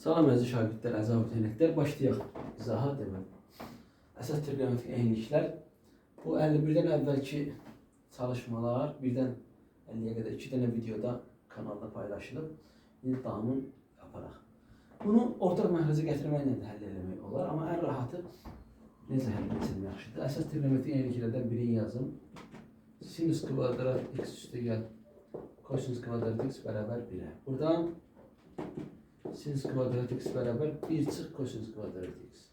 Salam əziz şagirdlər, əziz abituriyentlər, başlayaq izaha demək. Əsas trigonometrik əyniliklər. Bu 51-dən əvvəlki çalışmalar, birdən 50-yə qədər 2 dənə videoda kanalda paylaşılıb. İndi davamını yaparaq. Bunu ortaq məxrəcə gətirməklə də həll eləmək olar, amma ən rahatı necə həll etsin yaxşıdır. Əsas trigonometrik əyniliklərdən birini yazım. Sinüs kvadrat x üstə gəl kosinüs kvadrat x bərabər 1-ə. Buradan sinüs kvadrat x bərabər 1 çıx kosinüs kvadrat x.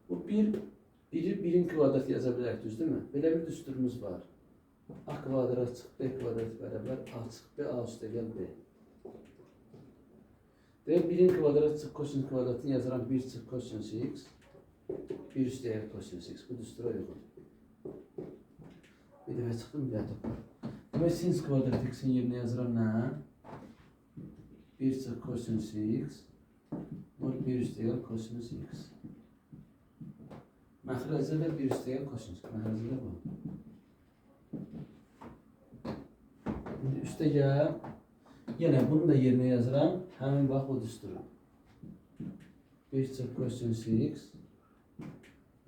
Bu 1'in kvadratı yaza bilərik, düzdürmü? Belə bir düsturumuz var. A kvadrat çıx b kvadrat bərabər a çıx b, a üstə gəl b. Demək 1'in kvadratı çıx kosinüs kvadratını yazaram 1 çıx kosinüs x. 1 üstə gəl kosinüs x. Bu düstura uyğun. Bir dəfə çıxdım, bir dəfə toplar. Demək sinüs kvadrat x'in yerine yazıram nə? 1 çıx kosinüs x vur 1 üstə gəl kosinüs x. Məxrəcdə də 1 üstə gəl kosinüs. Məxrəcdə bu. Şimdi üstə gəl. Yenə bunu da yerine yazıram. Həmin bax o düsturu. 1 çıx kosinüs x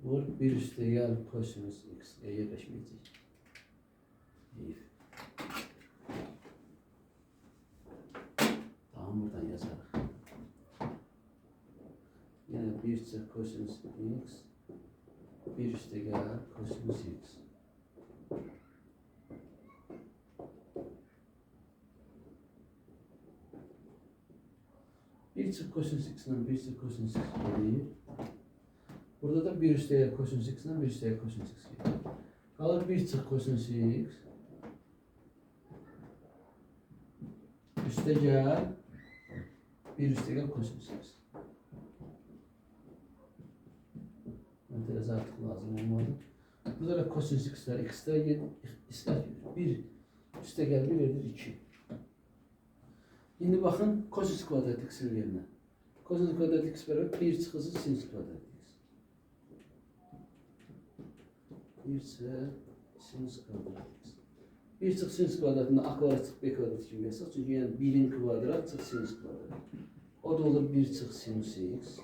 vur 1 üstə gəl kosinüs x. Yerləşməyəcək. Tamam, buradan yazarıq. Yine 1 çıx kosinüs x 1 üstə gəl kosinüs x. Bir çıx kosinüs x'den 1 çıx kosinüs x gelir. Burada da 1 üstə gəl kosinüs x'den 1 üstə gəl kosinüs x gelir. Qalır 1 çıx kosinüs x üstə gəl 1 üstə gəl kosinüs x. Mentalize artıq lazım olmalı. Burada da kosinüs x'ler x'ler x'ler 1 üstə gəl 1 edir 2. Şimdi baxın kosinüs kvadrat x'in yerinə. Kosinüs kvadrat x bərabər 1 çıxısı sinüs kvadrat x. 1 çıx sinüs kvadrat x. 1 çıx sinüs kvadratında a kvadrat çıx b kvadrat kimi yazsaq. Çünki yəni 1'in kvadrat çıx sinüs kvadrat. O da olur 1 çıx sinüs x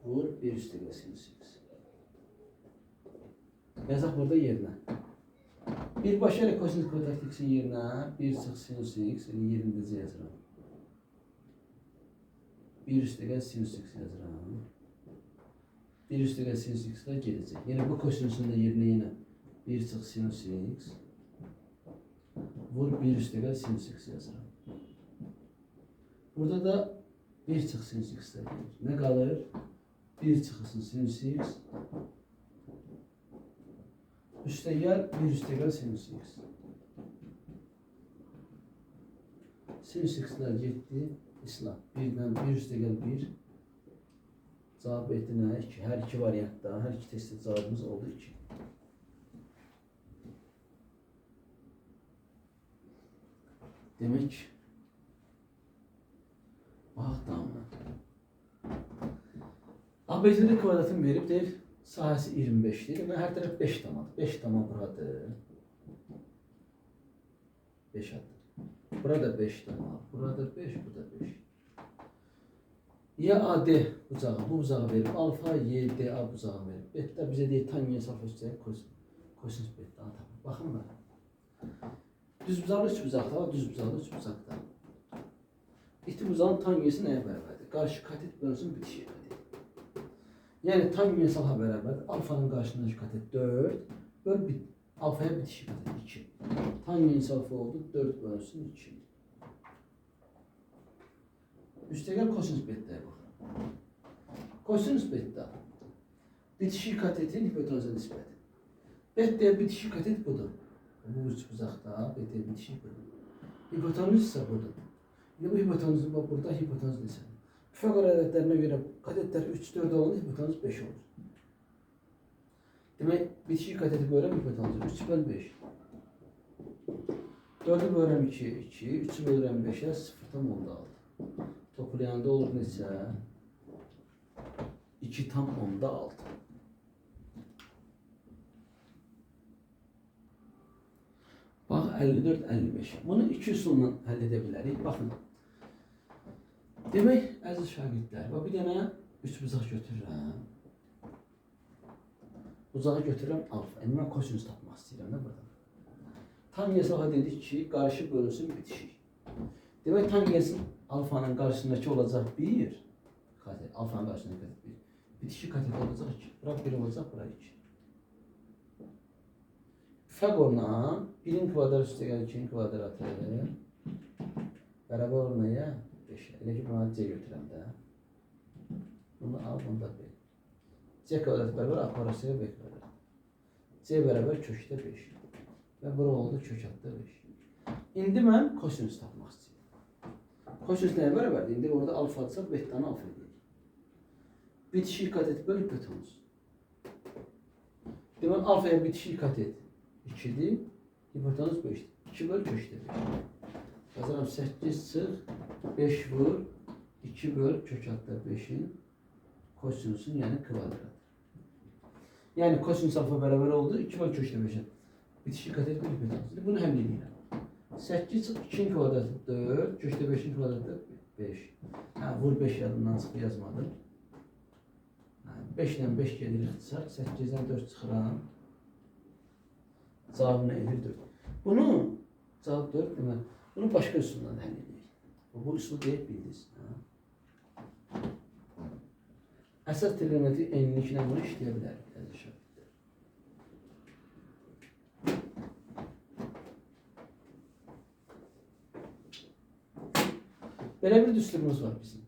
vur 1 üstə gəl sinüs x. Yazaq burada yerinə. Birbaşa ilə kosinüs kvadrat x'in yerinə 1 çıx sinüs x yerindəcə yazıram. 1 üstə gəl sinüs x yazıram. 1 üstə gəl sinüs x'lər gedəcək. Yəni bu kosinüsün də yerinə yenə 1 çıx sinüs x vur 1 üstə gəl sinüs x yazıram. Burada da 1 çıx sinüs x'lər gedir. Nə qalır? 1 çıxısın sinüs x üstə gəl 1 üstə gəl sinüs x. Sinüs x'lər getdi. İslah. 1'dən 1 üstə gəl 1. Cavab etdi nə? 2. Hər iki variantda, hər iki testdə cavabımız oldu 2. Demək, bax damla. ABC'de kvadratını verib deyir, sahəsi 25'dir və hər tərəf 5 tamadır. 5 tama buradır. 5 adır. Burada 5 tama, burada 5, burada 5. Ya AD bucağı, bu bucağı verib, alfa YDA bucağı verib. Beta bizə deyir, tangent alfa üstə kosinüs beta tapır. Baxın bax. Düz bucaqlı 3 bucaqda, düz bucaqlı 3 bucaqda. İti bucağın tangenti nəyə bərabərdir? Qarşı katet bölünsün bitişik katet. Yəni tangent alfa bərabərdir. Alfanın qarşısındakı katet 4 böl alfaya bitişik katet 2. Tangent alfa oldu 4 bölünsün 2. Üstə gəl kosinüs beta'ya baxın. Kosinüs beta bitişik katetin hipotenuza nisbəti. Beta'ya bitişik katet budur. Bu üç bucaqda beta'ya bitişik budur. Hipotenuz ise budur. Yine bu hipotenuzun bak burada hipotenuz deseni. Pifagor ədədlərinə görə katetlər 3, 4 olanda hipotenuz 5 olur. Demək bitişik kateti bölürəm hipotenuzu 3 böl 5. 4'ü bölürəm 2, 2, 3'ü bölürəm 5'ə 0,6. Toplayanda olur neçə? 2,6. Bax 54-55. Bunu iki üsulla həll edə bilərik. Baxın. Demək, əziz şagirdlər, bax bir dənə üç bucaq götürürəm. Bucağı götürürəm alfa. Yəni mən kosinüs tapmaq istəyirəm də burada. Tangensiya dedik ki, qarşı bölünsün bitişik. Demək, tangensin alfanın qarşısındakı olacaq 1 katet. Alfanın qarşısındakı katet 1. Bitişik katet olacaq 2. Bura 1 olacaq, bura 2. Pisagorla 1'in kvadrat üstə gəlir 2'nin kvadratı. Bərabər olmaya 5. Elə ki, buna C götürəm də. Bunu al, bunu da B. C kvadrat bərabər A parasıyla B kvadrat. C bərabər kökdə 5. Və bura oldu kök altda 5. İndi mən kosinüs tapmaq istəyirəm. Kosinüs nəyə bərabərdir? İndi orada alfa-dırsa bettanı alfa edək. Bitişik katet böl hipotenuz. Demək, alfaya bitişik katet 2'dir. Hipotenuz 5'dir. 2 böl kökdə 5. Yazıram 8 çıx 5 vur 2 böl kök altda 5'in kosinüsün yəni kvadratı. Yəni kosinüs alfa bərabər oldu 2 böl kökdə 5'in. Bitişik katet böl hipotenuz. Bunu həll edirəm. 8 çıx 2'nin kvadratı 4, kökdə 5'in kvadratı 5. Hə, vur 5 yadımdan çıxıb yazmadım. 5 ilə 5 gedir ixtisar. 8-dən 4 çıxıram. Cavabını edir 4. Bunu cavab 4 demək. Bunu başqa üsulla həll edirik. Bu üsul deyək bildiniz. Əsas trigonometrik enliklə bunu işləyə bilərik. Belə bir düsturumuz var bizim.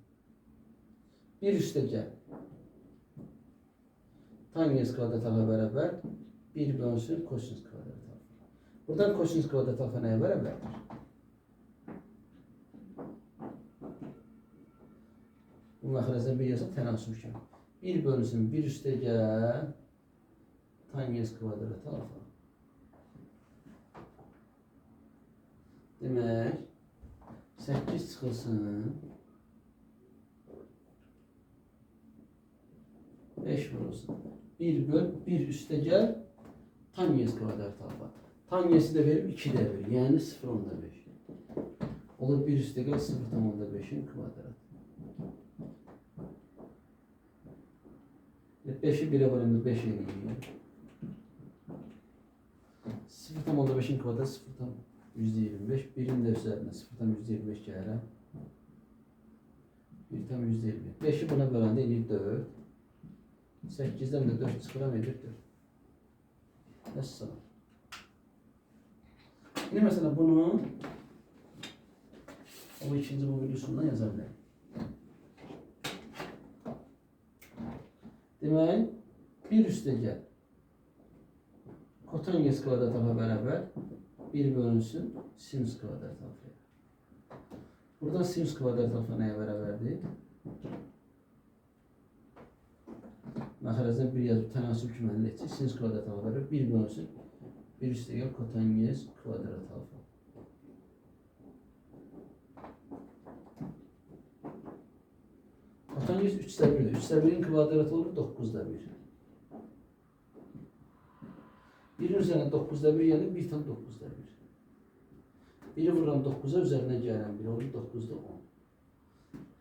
Bir üstə gəl. Tangens kvadrat alfa bərabər 1 bölünsün kosinüs kvadrat alfa. Buradan kosinüs kvadrat alfa nəyə bərabərdir? Bu məxrəcdən bir yazaq tənasüb kimi. 1 bölünsün 1 üstə gəl tangens kvadrat alfa. Demək 8 çıxılsın 5 vurulsun. 1 böl 1 üstə gəl tangens kvadrat alfa. Tangensi də verib 2 də verir. Yəni 0,5. Olur 1 üstə gəl 0,5'in kvadratı. 5'i 1'e bölündü 5 eləyir. 0,5'in kvadratı 0,125. 1'in də üzərinə 0,125 gəlirəm. 1,125. 5'i buna böləndə eləyir 4. 8'den de 4 çıxıram edir 4. Nəsələ. Yine mesela bunu o ikinci bu videosundan yaza bilərik. Demək, 1 üstə gəl. Kotangens kvadrat alfa bərabər 1 bölünsün sinüs kvadrat alfaya. Buradan sinüs kvadrat alfa nəyə bərabərdir? Məxrəcdən bir yazıb tənasüb kimi əldə etsin. Sinüs kvadrat alfa bərabər 1 bölünsün 1 üstə gəl kotangens kvadrat alfa. Kotangens 3'də 1'dir. 3'də 1'in kvadratı olur 9'da 1. 1'in üzerine 9'da 1 yani 1 tam 9'da 1. 1'i vururam 9'a üzerine gelen 1 olur 9'da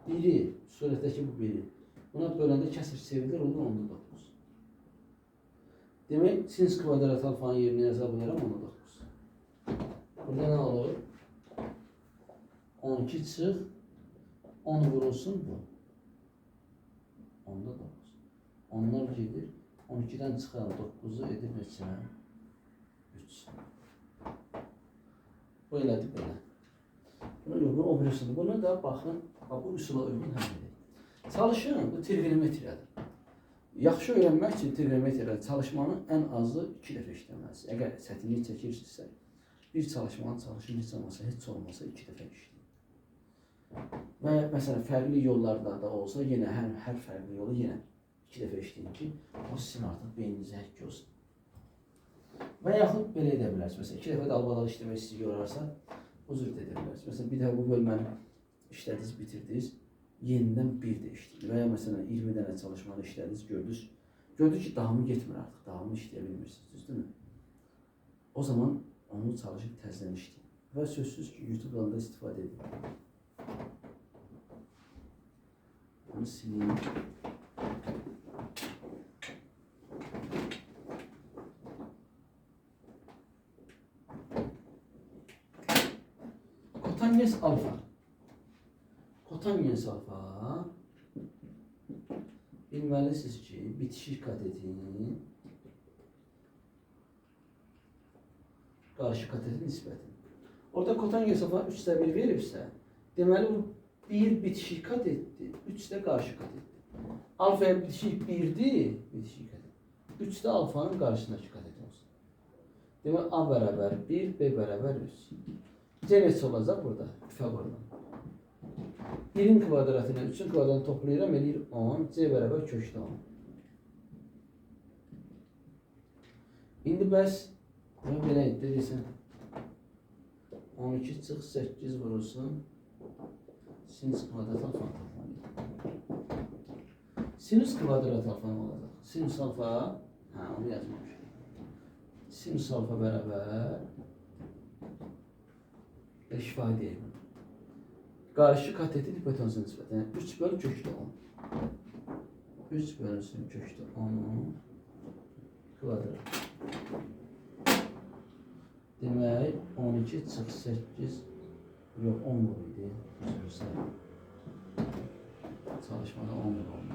10. 1'i surətdəki bu 1'i buna böləndə kəsir çevrilir olur 10'da 9. Demək sinüs kvadrat alfanın yerinə yaza bilərəm 10'da 9. Burada nə olur? 12 çıx 10 vurulsun bu. 10'da 9. Onlar gedir. 12'den çıxan 9'u edir neçə? 3. Bu elədir belə. Buna uyğun o bir üsuldur. Bunu da baxın, bu üsula uyğun həll edin. Çalışın, bu trigonometriyadır. Yaxşı öyrənmək üçün trigonometriyada çalışmanı ən azı 2 dəfə işləməlisiniz. Əgər çətinlik çəkirsinizsə, bir çalışmanı çalışın, heç olmasa 2 dəfə işləyin. Və məsələn, fərqli yollarda da olsa, yenə hər fərqli yolu yenə 2 dəfə işləyin ki, o sizin artıq beyninizə həkk olsun. Və yaxud belə edə bilərsiniz. Məsələn, 2 dəfə dalbadal işləmək sizi yorarsa, o cür edə bilərsiniz. Məsələn, bir dəfə bu bölməni işlədiniz, bitirdiniz, yenidən bir də işləyin. Və ya məsələn, 20 dənə çalışmanı işlədiniz, gördünüz ki, davamı getmir artıq, davamı işləyə bilmirsiniz, düzdürmü? O zaman onu çalışıb təzədən işləyin. Və sözsüz ki, YouTube-dan da istifadə edin. Bunu sileyim. Kotangens alfa. Kotangens alfa bilməlisiniz ki, bitişik katetin qarşı katetin nisbəti. Orada kotangens alfa 3/1 veribsə, deməli bu bir bitişik katetdir, 3 də qarşı katetdir. Alfaya bitişik 1'dir, bitişik katet. 3 də alfanın qarşısındakı katet olsun. Deməli A bərabər 1, B bərabər 3. C neçə olacaq burada? Pifagordan. 1'in kvadratını 3'ün kvadratını toplayıram, eləyir 10. C bərabər kökdə 10. İndi bəs belə deyirsən 12 çıx 8 vurulsun. Sinüs kvadrat alfa tapmalıyım. Sinüs kvadrat alfa ne olacaq? Sinüs alfa, onu yazmamışım. Sinüs alfa bərabər ifadə edin. Qarşı katetin hipotenuzuna nisbətən 3 bölü kökdə 10. 3 bölünsün kökdə 10'un kvadrat. Demək 12 çıx 8 yox 10 idi. Çalışmada 10 oldu.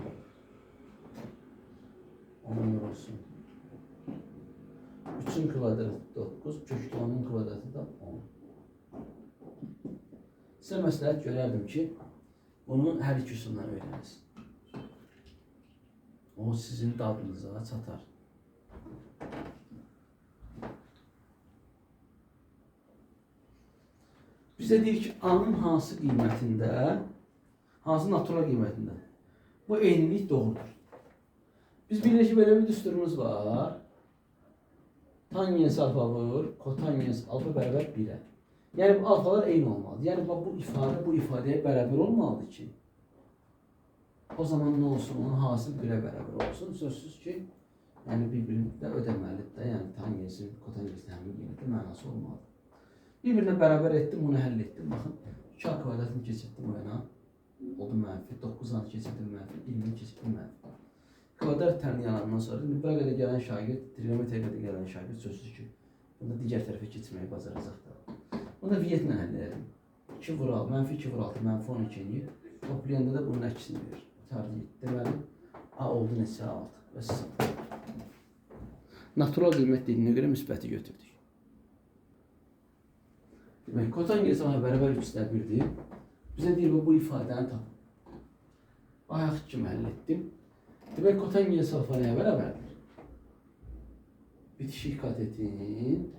10 olsun. 3'ün kvadratı 9, kökdə 10'un kvadratı da 10. Sizə məsləhət görərdim ki, bunu hər iki üsuldan öyrənirsiniz. O sizin dadınıza çatar. Bizə deyir ki, A-nın hansı qiymətində, hansı natural qiymətində bu eynilik doğrudur. Biz bilirik ki, belə bir düsturumuz var. Tangens alfa vur, kotangens alfa bərabər 1'ə. Yəni bu alfalar eyni olmalıdır. Yəni bu ifadəyə bərabər olmalıdır ki, o zaman nə olsun? Onun hasıl 1'ə bərabər olsun. Sözsüz ki, yəni bir-birində ödəməlidir də. Yəni tangensin, kotangensin həmin qiyməti mənası olmalıdır. Bir-birinə bərabər etdim, bunu həll etdim. Baxın, 2 kvadratını keçirdim o yana. Oldu mənfi. 9'dan keçirdim mənfi. 20'ni keçirdim mənfi. Kvadrat təmini yalandan sonra bura qədər gələn şagird, trigonometriyə qədər gələn şagird sözsüz ki, bunda digər tərəfə keçməyi bacaracaq da. Bunu da viyyətlə həll edelim. 2 vur 6, mənfi 2 vur 6, mənfi 12 eləyir. Toplayanda da bunun əksini verir. Deməli, A oldu neçə 6 və 0. Natural qiymət dediyinə görə müsbəti götürdük. Demək, kotangens alfa bərabər 3/1'dir. Bizə deyir bu ifadəni tapın. Bayaq kimi həll etdim. Demək, kotangens alfa nəyə bərabərdir? Bitişik katetin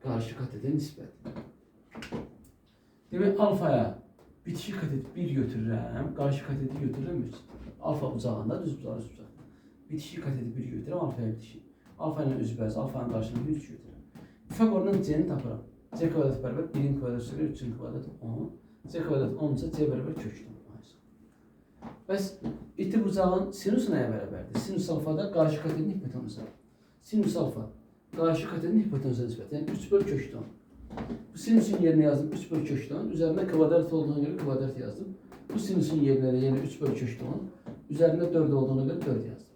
qarşı katetin nisbəti. Demək, alfaya bitişik katet 1 götürürəm, qarşı kateti götürürəm 3. Alfa uzağında, düz bucağı, düz bucağı. Bitişik kateti 1 götürürəm, alfaya bitişik. Alfa ilə üzbəyiz, alfanın qarşılığında 3 götürürəm. Pifagordan C'ni tapıram. C kvadrat bərabər 1'in kvadratı üzrə 3'ün kvadratı 10. C kvadrat 10 ise C bərabər kökdə 10. Bəs iti bucağın sinüs nəyə bərabərdir? Sinüs alfada qarşı katetin hipotenuza. Sinüs alfa qarşı katetin hipotenuza nisbətən, yəni 3 bölü kökdə 10. Bu sinüsün yerinə yazdım 3 bölü kökdə 10. Üzərində kvadrat olduğuna görə kvadrat yazdım. Bu sinüsün yerinə də yenə 3 bölü kökdə 10. Üzərində 4 olduğuna görə 4 yazdım.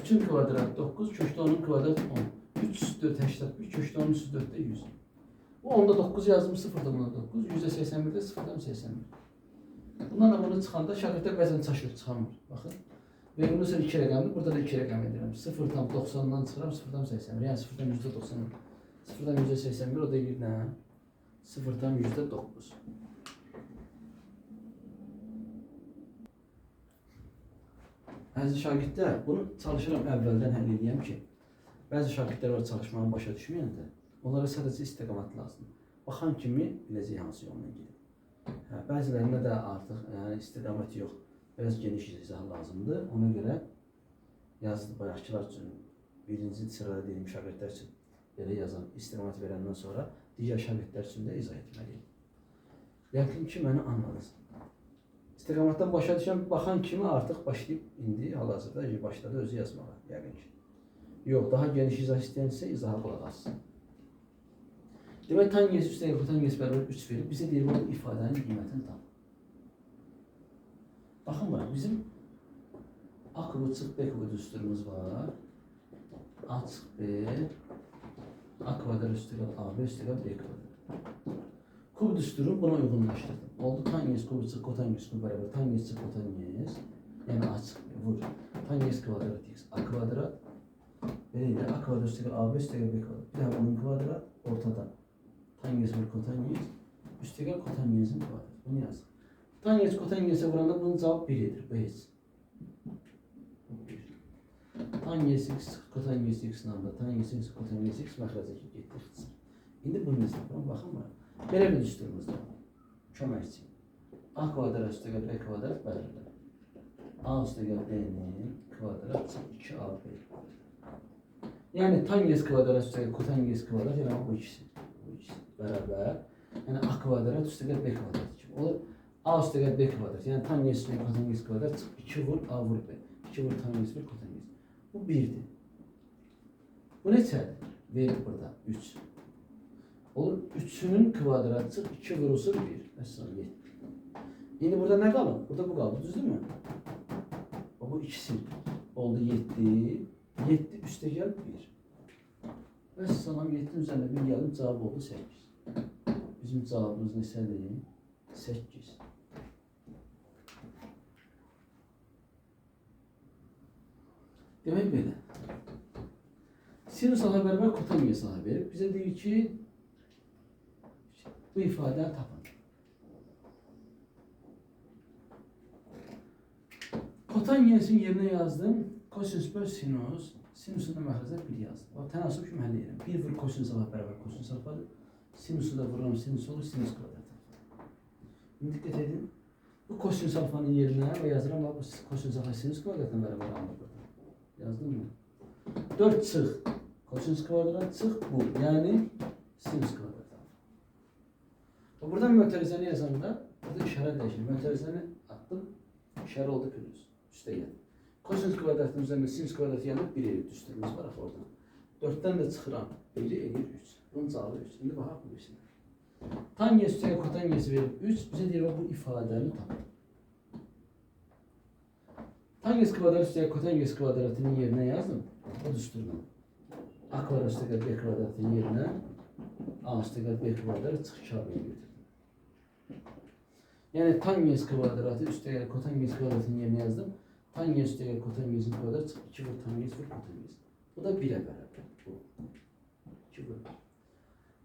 3'ün kvadratı 9, kökdə 10'un kvadratı 10. 3 üstü 4 81, kökdə 10 üstü 4'də 100. Bu 10'da 9 yazdım, 0'da buna 9. 100'də 81'də 0'dan 81. Bundan da bunu çıxanda şagirdlər bəzən çaşırıb çıxamır. Baxın. Verilmişsə 2 rəqəmdir, burada da 2 rəqəm edirəm. 0'dan 90'dan çıxıram, 0'dan 81. Yəni 0'dan %90. 0'dan %81, o da bir nə? 0'dan %9. Bəzi şagirdlər, bunu çalışıram əvvəldən həll edəyəm ki, bəzi şagirdlər var çalışmanı başa düşməyəndə, onlara sadəcə istiqamət lazımdır. Baxan kimi biləcək hansı yolla gedir. Bəzilərində də artıq istiqamət yox, biraz geniş izah lazımdır. Ona görə yazdı bayaqçılar üçün, birinci sırada deyim şagirdlər üçün belə yazan istiqamət verəndən sonra digər şagirdlər üçün də izah etməliyim. Yəqin ki, məni anladınız. İstiqamətdən başa düşən baxan kimi artıq başlayıb indi hal-hazırda başladı özü yazmağa yəqin ki. Yox, daha geniş izah istəyənsə izaha qulaq assın. Demək, tan yes üstəgəl kotan yes bərabər 3 verir. Bizə deyir, bu ifadənin qiymətini tap. Baxın bura, bizim A kubu çıx B kubu düsturumuz var. A çıx B, A kvadrat üstəgəl AB üstəgəl B kvadrat. Kub düsturu buna uyğunlaşdırdım. Oldu tan yes kubu çıx kotan yes kubu bərabər tan yes çıx kotan yes. Yəni A çıx B, vur. Tan yes kvadrat x A kvadrat. Beləylə A kvadrat üstəgəl AB üstəgəl B kvadrat. Bir daha bunun kvadrat ortada. Tan yes vur kotan yes. Üstəgəl kotan yesin kvadrat. Bunu yazdım. Tan yes kotan yes'e vuranda bunun cevabı 1 edir. Bu heç. Tan yes x kotan yes x namda. Tan yes x kotan yes x məxrəcə getdi. İndi bunun hesabına baxın bura. Belə bir düsturumuz var. Köməkçi. A kvadrat üstəgəl B kvadrat bərabər. A üstəgəl B'nin kvadrat 2AB. Yəni tan yes kvadrat üstəgəl kotan yes kvadrat yəni bu ikisi. Bu ikisi bərabər. Yəni A kvadrat üstəgəl B kvadrat kimi olur. A üstəgəl B kvadrat. Yəni tan yes üstəgəl kotan yes kvadrat 2 vur A vur B. 2 vur tan yes vur kotan yes. Bu 1'dir. Bu neçədir? Verir burada 3. Olur 3'ünün kvadratı 2 vurulsun 1. Mesela 7. Şimdi burada ne kalır? Burada bu kaldı. Düzdür mü? Bu ikisi oldu 7. 7 üstəgəl 1. Mesela 7'nin üzerine bir geldim cevabı oldu 8. Bizim cevabımız neçədir? 8. Demek böyle. Sinüs ala beraber kotaniyes ala verip bize diyor ki bu ifadeyi tapın. Kotaniyes'in yerine yazdım. Kosinüs böl sinüs. Sinüsün de məxrəcə 1 yazdım. O tənasüb kimi həll edirəm. 1 vur kosinüs ala beraber kosinüs alfadır. Sinüsü de vururam sinüs olur. Sinüs kvadrat alfa. Şimdi dikkat edin. Bu kosinüs alfanın yerine ve yazıram. Bu kosinüs alfa sinüs kvadratla beraber alınır. Yazdın mı? 4 çıx. Kosinüs kvadrat çıx bu. Yani sinüs kvadrat alfa. Buradan mötərizəni yazanda burada işarə dəyişir. Mötərizəni attım. İşarə oldu pürüz. Üstə gəldi. Kosinüs kvadratın üzərində sinüs kvadratı yanıb 1 edir. Düsturumuz var oradan. 4'ten de çıxıram. 1'i edir 3. Bunun cavabı 3. Şimdi baxaq bu işinə. Tan yes üstəgəl kotan yesi verib 3. Bizə deyir bu ifadəni tapın. Tan yes kvadrat üstəgəl kotan yes kvadratının yerine yazdım. O düsturdan. A kvadrat üstəgəl B kvadratının yerine A üstəgəl B kvadrat çıx 2AB'yi götürdüm. Yani tan yes kvadratı üstəgəl kotan yes kvadratının yerine yazdım. Tan yes üstəgəl kotan yesin kvadratı çıx 2 vur tan yes vur kotan yes. Bu da 1'e beraber. Bu. 2 vur.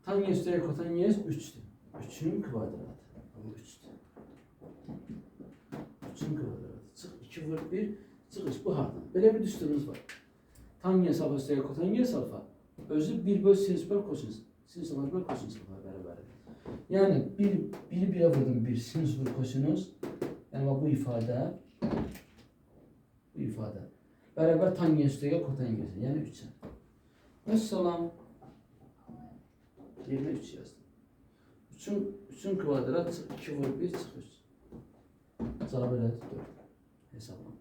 Tan yes üstəgəl kotan yes 3'tür. 3'ün kvadratı. Bu 3'tür. 3'ün kvadratı. Çıx 2 vur 1. Çıx 3. Bu hardan? Böyle bir düsturumuz var. Tan yes alfa üstəgəl kotan yes alfa. Özü 1 böl sinüs böl kosinüs. Sinüs alfa böl kosinüs alfa beraber. Yani 1'e vurdum 1 sinüs vur kosinüs. Yani bu ifade beraber tan yes üstəgəl kotan yes. Yani 3'e. Mesela yerine 3 yazdım. 3'ün kvadratı 2 vur 1 çıx 3. Cavab elədir 4. Hesablam.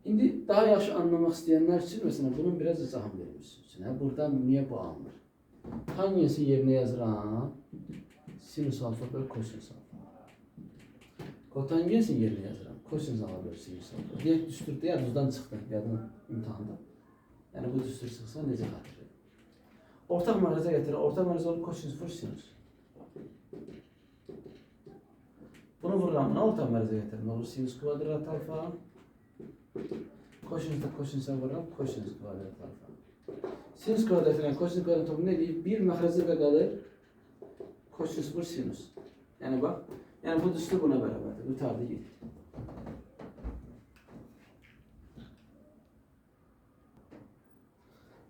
İndi daha yaxşı anlamaq istəyənlər üçün mesela bunun biraz izahını verilmişsin. Buradan niye bu alınır? Tan yesi yerine yazıram. Sinüs alfa böl kosinüs alfa. Kotan yesi yerine yazıram. Kosinüs alfa böl sinüs alfa. Deyək düsturda ya düzdən çıxdı yadın imtihanda. Yani bu düstur çıxsa necə xatırlayır? Ortaq məxrəcə gətirir. Ortaq məxrəcə olur kosinüs vur sinüs. Bunu vururam buna ortaq məxrəcə gətirir. Ne olur sinüs kvadrat alfa. Kosinüsdə kosinüsə vururam kosinüs kvadrat alfa. Sinüs kvadratı ilə kosinüs kvadrat toplamı ne deyir? Bir məxrəcə qalır. Kosinüs vur sinüs. Yani bak. Yani bu düstur buna beraberdir. Bu tarzda gitti.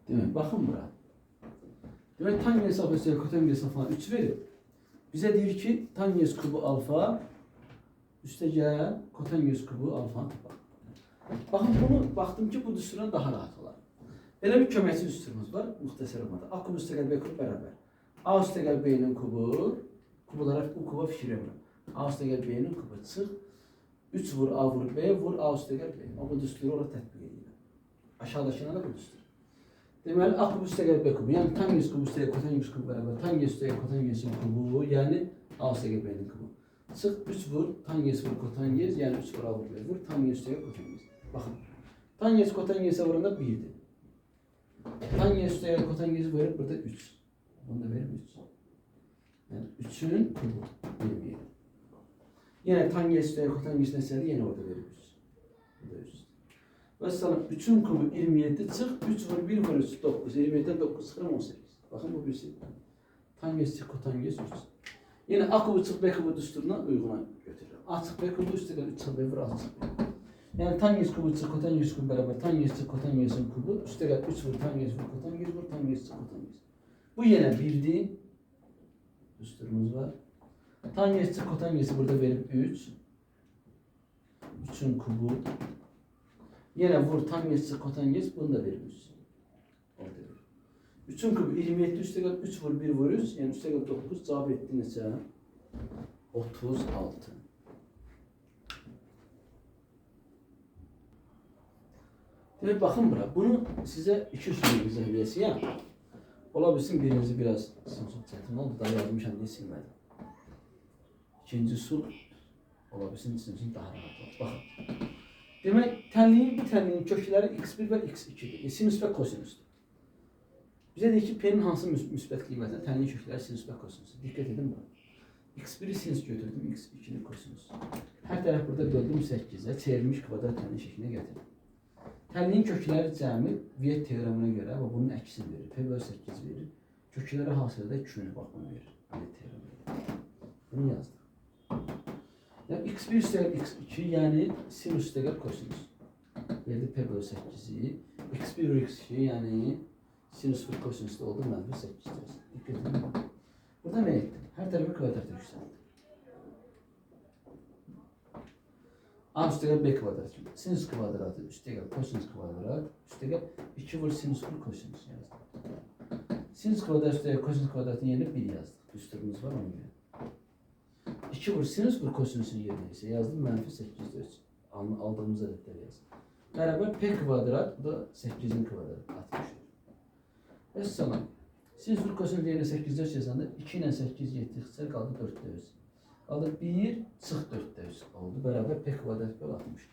Demek bakın bura. Demek tan yes alfa üstəgəl kotan yes alfa 3 verir. Bize deyir ki tan yes kubu alfa üstəgəl kotan yes kubu alfa tapar. Bakın bunu baktım ki bu düsturdan daha rahat olar. Belə bir köməkçi düsturumuz var. Muxtəsər olmadı. A kubu üstəgəl B kubu beraber. A üstəgəl B'nin kubu. Kubulara bu kuba fikir yapıram. A üstə gəl B-nin kubu çıx. 3 vur A vur B, vur A üstə gəl B. O bu düsturu orada tətbiq edirəm. Aşağıdakına da bu düstur. Deməli, A kubu üstə gəl B kubu. Yəni tangents kubu üstə gəl kotangens kubu bərabər. Tangents üstə gəl kotangensin kubu, yəni A üstə gəl B-nin kubu. Çıx 3 vur, tangens vur kotangens, yəni 3 vur A vur B. Vur tangens üstə gəl kotangens. Baxın. Tangens kotangensə vuranda 1-dir. Tangens üstə gəl kotangens verir burada 3. Bunu da verir 3. Yəni 3-ün kubu 27. Yine tangens üstə gəl kotangens nəsədir, yenə orada verir 3. Bu da 3. Mesela 3'ün kubu 27 çık, 3 vur 1 vur 3 9. 27'den 9 çıkarım 18. Bakın bu birisi. Tangens çık, kotangens 3. Yine A kubu çık, B kubu düsturuna uyguna götürür. A çık, B kubu üstü gel 3 çık, B vur A çık. Yani tangens kubu çık, kotangens kubu beraber. Tangens çık, kotangensin kubu. Üstü gel 3 vur, tangens vur, kotangens vur, tangens çık, kotangens. Bu yine bildi. Düsturumuz var. Tangens çık, kotangensi burada verip 3. 3'ün kubu. Yine vur tangens çık kotangens bunu da veririz. Orada verir. 3'ün kubu 27 üstə gəl 3 vur 1 vur 3 yani üstə gəl 9 cevap etdi neçə? 36. Demek bakın bura. Bunu size iki üstüne izah edəsiyəm. Ola bilsin birinci biraz çok çətin oldu. Daha yazmışam diye silmədim. İkinci sul ola bilsin sizin için daha rahat olur. Bakın. Demek tənliyin bir tənliyin kökləri x1 və x2'dir. Sinüs və kosinüsdür. Bizə deyir ki, P-nin hansı müsbət qiymətinə tənliyin kökləri sinüs və kosinüsdür. Diqqət edin buna. x1'i sinüs götürdüm, x2'ni kosinüs. Hər tərəf burada böldüm 8'ə, çevrilmiş kvadrat tənliyin şəklinə gətirdim. Tənliyin kökləri cəmi Viet teoreminə görə və bunun əksini verir. P bölü 8 verir. Kökləri hasildə 2'nin baxımı verir. Viet teoreminə görə. Bunu yazdım. Yani x1 üstə gəl x2 yəni sinüs üstə gəl kosinüs. Verdi P bölü 8'i. x1 və x2 yəni sinüs və kosinüs də oldu mənfi 8 deyəsin. Diqqət edin. Burada nə etdim? Hər tərəfi kvadrata yüksəldim. A üstə gəl B kvadrat. Sinüs kvadratı üstə gəl kosinüs kvadrat. Üstə gəl 2 vur sinüs vur kosinüs yazdım. Sinüs kvadrat üstə gəl kosinüs kvadratın yerinə 1 yazdık. Üstürümüz var ona görə. 2 vur sinüs vur kosinüsün yerine ise yazdım mənfi 8'de 3. Aldığımız ədədləri yazdım. Bərabər P kvadrat, bu da 8'in kvadratı 60. Vəssalam. Sinüs vur kosinüsün yerine 8'de 3 yazanda 2 ilə 8 yetdikcə qaldı 4'də 3. Qaldı 1 çıx 4'də 3 oldu. Bərabər P kvadrat böl 60.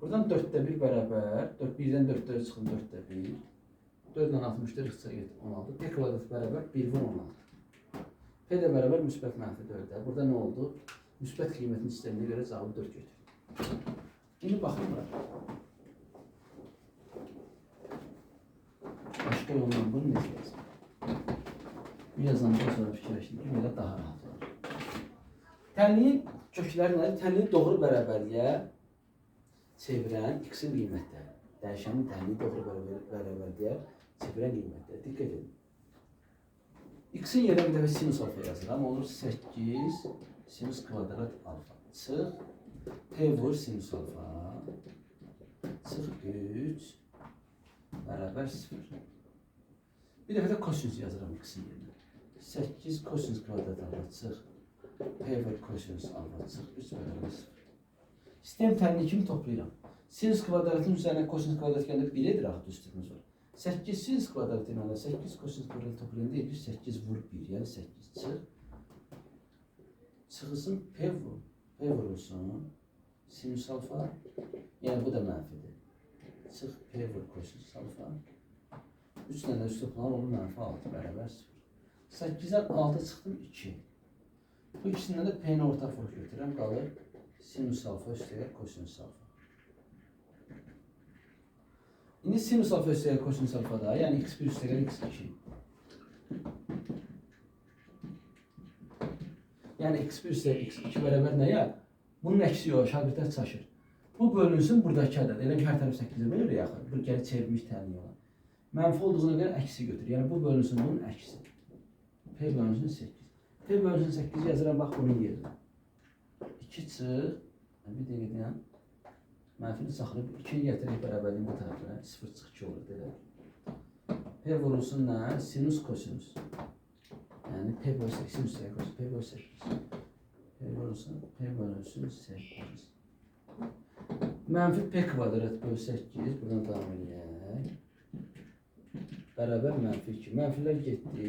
Buradan 4'də 1 bərabər 1'dən 4'də 3 çıxın 4'də 1. 4 ilə 60'da 16. P kvadrat bərabər 1 vur 16. P de beraber müsbət mənfi 4'də. Burada ne oldu? Müsbət qiymətin sistemine göre cevabı 4 götürdük. Şimdi baxın bura. Başka yolla bunu necə yazım? Bu yazandan sonra fikirləşdim ki, belə daha rahat olur. Tənliyin kökləri nədir? Tənliyi doğru bərabərliyə çevirən x-in qiymətləri. Dəyişənin tənliyi doğru bərabərliyə çevirən qiymətləri. Diqqət edin. X'in yerine bir defa sinüs alfa yazıram. Olur 8 sinüs kvadrat alfa. Çıx. P vur sinüs alfa. Çıx 3. Beraber 0. Bir defa da kosinüs yazıram X'in yerine. 8 kosinüs kvadrat alfa. Çıx. P vur kosinüs alfa. Çıx 3 beraber 0. Sistem tənliyi kimi toplayıram. Sinüs kvadratın üzerine kosinüs kvadrat gəlir 1'dir axı düsturumuz var. 8 sinüs kvadrat deməli 8 kosinüs kvadrat toplayanda edir 8 vur 1 yəni 8 çıx. Çıxılsın P vur. P vurulsun sinüs alfa. Yəni bu da mənfidir. Çıx P vur kosinüs alfa. 3 ilə də üst toplanır olur mənfi 6 bərabər 0. 8'den 6 çıxdım 2. Bu ikisindən də P'ni ortaq vur götürəm qalır sinüs alfa üstəgəl kosinüs alfa. Şimdi sinüs alfa üstəgəl kosinüs alfa da, yəni x1 üstəgəl x2. Yəni x1 üstəgəl x2 bərabər nəyə? Bunun əksi yox, şagirdlər çaşır. Bu bölünsün buradakı ədəd. Elə ki, hər tərəf 8'e bölür ya, bu gəlir çevrilmiş tənliyi olan. Mənfi olduğuna görə əksi götür. Yəni bu bölünsün bunun əksi. P bölünsün 8. P bölünsün 8 yazıram, bax bunun yerinə. 2 çıx, bir dəqiqə deyəm. Mənfini saxlayıb 2'yi gətirək bərabərliyin bu tərəfə. 0 çıx 2 olur deyə. P vurulsun nə? Sinüs kosinüs. Yəni P bölü 8 sinüs kosinüs. P bölü 8. olsun P bölünsün 8. Mənfi P kvadrat bölü 8. Buradan davam edək. Bərabər mənfi 2. Mənfilər getdi.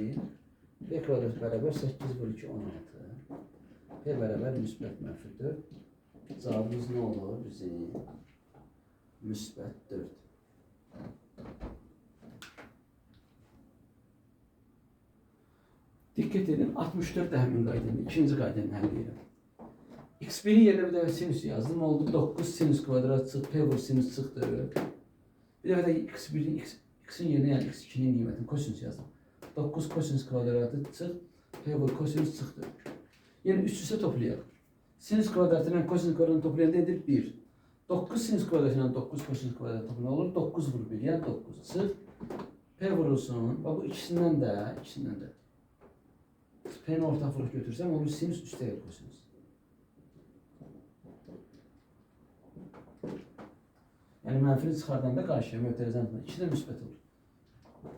P kvadrat bərabər 8 bölü 2 16. P bərabər müsbət mənfi 4. Cavabımız nə olur bizim? Müsbət 4. Dikkat edin 64 de hemen qaydanın. İkinci qaydanın həll edirəm. X1'in yerine bir de sinüs yazdım. Oldu 9 sinüs kvadrat çıx. P vur sinüs çıxdı. Bir dəfə də X'in yerine yani X2'nin qiymətini kosinüs yazdım. 9 kosinüs kvadratı çıx. P vur kosinüs çıxdı. Yəni üst üstə toplayaq. Sinüs kvadratı ilə kosinüs kvadratını toplayanda edir 1. 9 sinüs kvadratı ilə 9 kosinüs kvadratı toplayanda olur. 9 vur 1 yəni 9. Çıx. P vurulsun. Bax bu ikisindən də. P'ni ortaqlıq götürsəm olur sinüs üstə kosinüs. Yəni mənfini çıxardanda qarşıya mötərizən 2 də müsbət olur.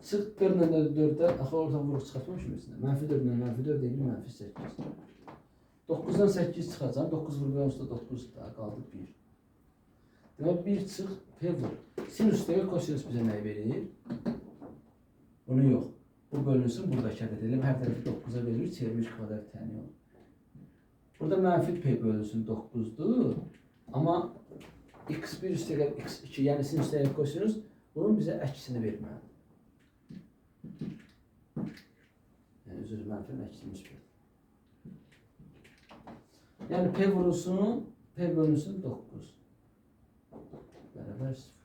Çıx 4 ilə 4-də axı ortaq vuruq çıxartmamışım içində. Mənfi 4 ilə mənfi 4 deyil, mənfi 8. 9-dan 8 çıxacaq. 9 vur onsuz da 9 da qaldı 1. Demək 1 çıx P vur. Sinüs üstə kosinüs bizə nə verir? Bunu yox. Bu bölünsün buradakı ədəd edelim. Hər tərəfi 9'a bölür. Çevirmiş kvadrat təni olur. Burada mənfi P bölünsün 9'dur. Amma x1 üstəgəl x2 yəni sinüs üstəgəl kosinüs bunun bizə əksini verməlidir. Yəni özür mənfinin əksini müsbət. Yəni P vurulsun, P bölünsün 9. Bərabər 0.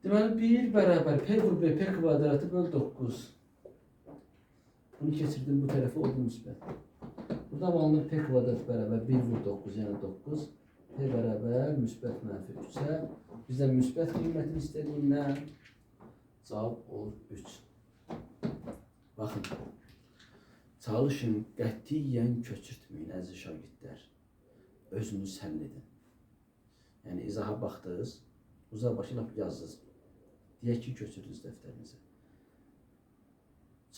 Deməli 1 bərabər P vur B, P kvadratı böl 9. Bunu keçirdim bu tərəfə oldu müsbət. Burada alınır P kvadrat bərabər 1 vur 9 yəni 9. P bərabər müsbət mənfi 3-ə. Bizdən müsbət qiymətini istədiyindən cavab olur 3. Baxın. Çalışın qətiyyən köçürtməyin əziz şagirdlər. Özünüz həll edin. Yəni izaha baxdınız, uzaq başı lap yazdınız. Deyək ki, köçürdünüz dəftərinizi.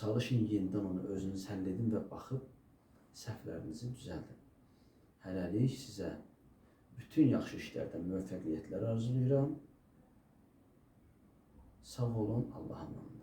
Çalışın yenidən onu özünüz həll edin və baxıb səhvlərinizi düzəldin. Hələlik sizə bütün yaxşı işlərdən müvəffəqiyyətlər arzulayıram. Sağ olun, Allah'a emanet.